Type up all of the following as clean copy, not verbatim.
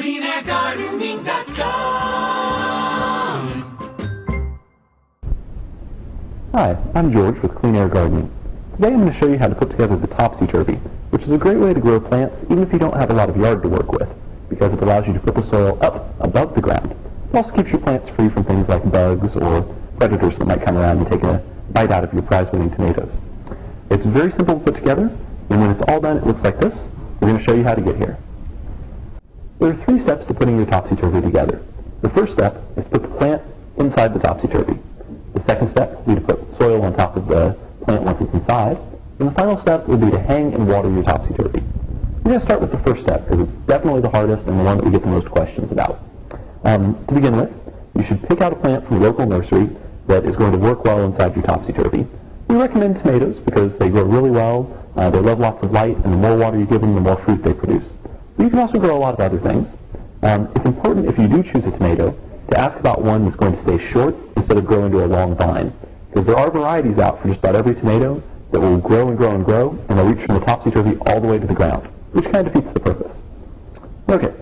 CleanAirGardening.com. Hi, I'm George with Clean Air Gardening. Today I'm going to show you how to put together the Topsy Turvy, which is a great way to grow plants even if you don't have a lot of yard to work with, because it allows you to put the soil up above the ground. It also keeps your plants free from things like bugs or predators that might come around and take a bite out of your prize-winning tomatoes. It's very simple to put together, and when it's all done it looks like this. We're going to show you how to get here. There are 3 steps to putting your Topsy Turvy together. The first step is to put the plant inside the Topsy Turvy. The second step would be to put soil on top of the plant once it's inside. And the final step would be to hang and water your Topsy Turvy. We're going to start with the first step because it's definitely the hardest and the one that we get the most questions about. To begin with, you should pick out a plant from a local nursery that is going to work well inside your Topsy Turvy. We recommend tomatoes because they grow really well, they love lots of light, and the more water you give them, the more fruit they produce. But you can also grow a lot of other things. It's important if you do choose a tomato to ask about one that's going to stay short instead of grow into a long vine, because there are varieties out for just about every tomato that will grow and grow and grow, and they'll reach from the Topsy Turvy all the way to the ground, which kind of defeats the purpose. Okay,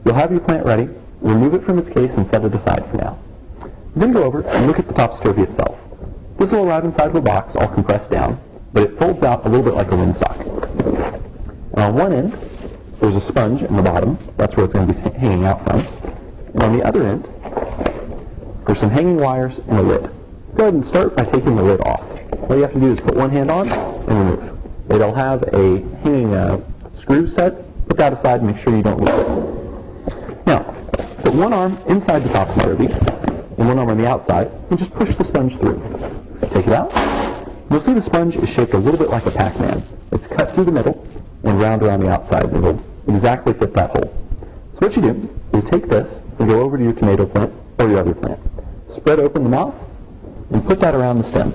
you'll have your plant ready, remove it from its case and set it aside for now. Then go over and look at the Topsy Turvy itself. This will arrive inside of a box all compressed down, but it folds out a little bit like a windsock. And on one end, there's a sponge in the bottom. That's where it's going to be hanging out from. And on the other end, there's some hanging wires and a lid. Go ahead and start by taking the lid off. All you have to do is put one hand on and remove. It'll have a hanging screw set. Put that aside and make sure you don't lose it. Now, put one arm inside the Topsy Turvy and one arm on the outside and just push the sponge through. Take it out. You'll see the sponge is shaped a little bit like a Pac-Man. It's cut through the middle and round around the outside, and it'll exactly fit that hole. So what you do is take this and go over to your tomato plant or your other plant. Spread open the mouth and put that around the stem.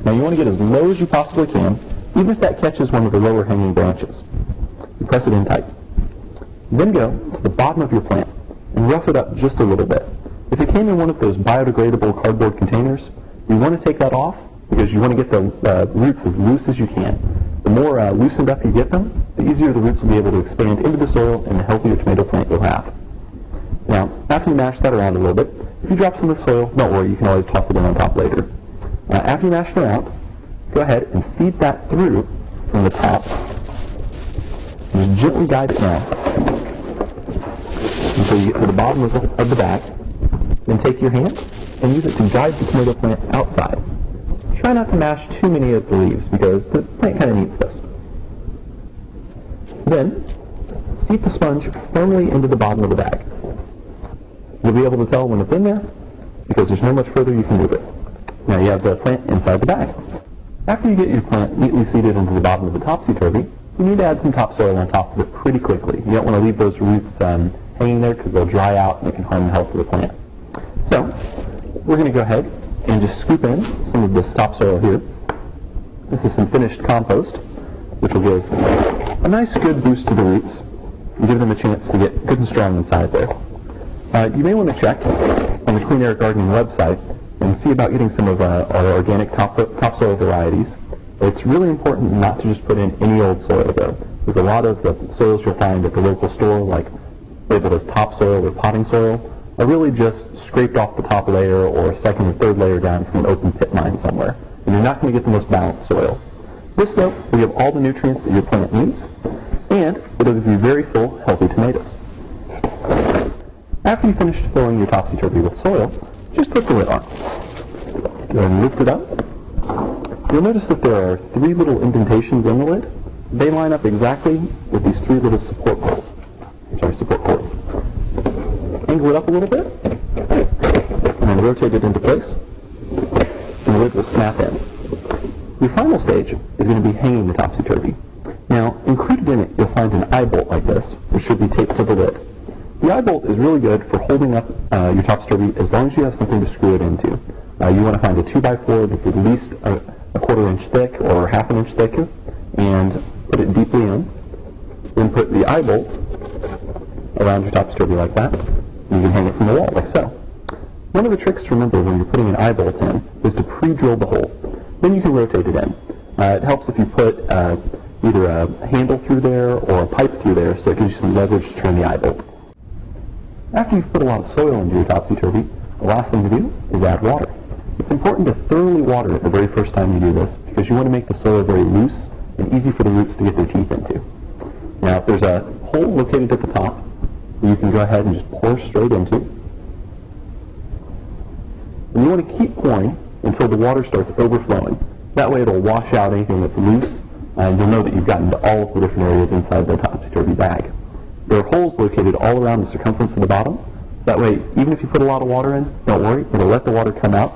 Now you want to get as low as you possibly can, even if that catches one of the lower hanging branches. You press it in tight. Then go to the bottom of your plant and rough it up just a little bit. If it came in one of those biodegradable cardboard containers, you want to take that off because you want to get the roots as loose as you can. The more loosened up you get them, the easier the roots will be able to expand into the soil and the healthier tomato plant you'll have. Now, after you mash that around a little bit, if you drop some of the soil, don't worry, you can always toss it in on top later. After you mash it around, go ahead and feed that through from the top. Just gently guide it down until you get to the bottom of the bag. Then take your hand and use it to guide the tomato plant outside. Try not to mash too many of the leaves because the plant kind of needs those. Then, seat the sponge firmly into the bottom of the bag. You'll be able to tell when it's in there because there's not much further you can move it. Now you have the plant inside the bag. After you get your plant neatly seated into the bottom of the Topsy Turvy, you need to add some topsoil on top of it pretty quickly. You don't want to leave those roots hanging there because they'll dry out and it can harm the health of the plant. So, we're going to go ahead and just scoop in some of this topsoil here. This is some finished compost, which will give a nice good boost to the roots and give them a chance to get good and strong inside there. You may want to check on the Clean Air Gardening website and see about getting some of our organic topsoil varieties. It's really important not to just put in any old soil though, because a lot of the soils you'll find at the local store, like labeled as topsoil or potting soil, are really just scraped off the top layer or second or third layer down from an open pit mine somewhere. And you're not going to get the most balanced soil. This though will give all the nutrients that your plant needs, and it'll give you very full, healthy tomatoes. After you finished filling your Topsy Turvy with soil, just put the lid on. Go ahead and lift it up. You'll notice that there are 3 little indentations in the lid. They line up exactly with these 3 little support cords. Angle it up a little bit, and then rotate it into place, and the lid will snap in. Your final stage is going to be hanging the Topsy Turvy. Now, included in it, you'll find an eye bolt like this, which should be taped to the lid. The eye bolt is really good for holding up your Topsy Turvy as long as you have something to screw it into. You want to find a 2x4 that's at least a 1/4 inch thick or 1/2 inch thicker, and put it deeply in. Then put the eye bolt around your Topsy Turvy like that. You can hang it from the wall, like so. One of the tricks to remember when you're putting an eye bolt in is to pre-drill the hole. Then you can rotate it in. It helps if you put either a handle through there or a pipe through there, so it gives you some leverage to turn the eye bolt. After you've put a lot of soil into your topsy-turvy, the last thing to do is add water. It's important to thoroughly water it the very first time you do this because you want to make the soil very loose and easy for the roots to get their teeth into. Now, if there's a hole located at the top, you can go ahead and just pour straight into. And you want to keep pouring until the water starts overflowing. That way it'll wash out anything that's loose, and you'll know that you've gotten to all of the different areas inside the topsy-turvy bag. There are holes located all around the circumference of the bottom, so that way, even if you put a lot of water in, don't worry, it'll let the water come out.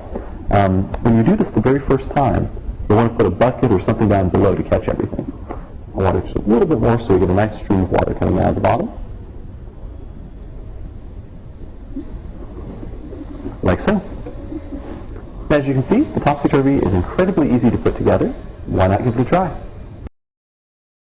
When you do this the very first time, you'll want to put a bucket or something down below to catch everything. I'll water just a little bit more so we get a nice stream of water coming out of the bottom. Like so. As you can see, the topsy-turvy is incredibly easy to put together. Why not give it a try?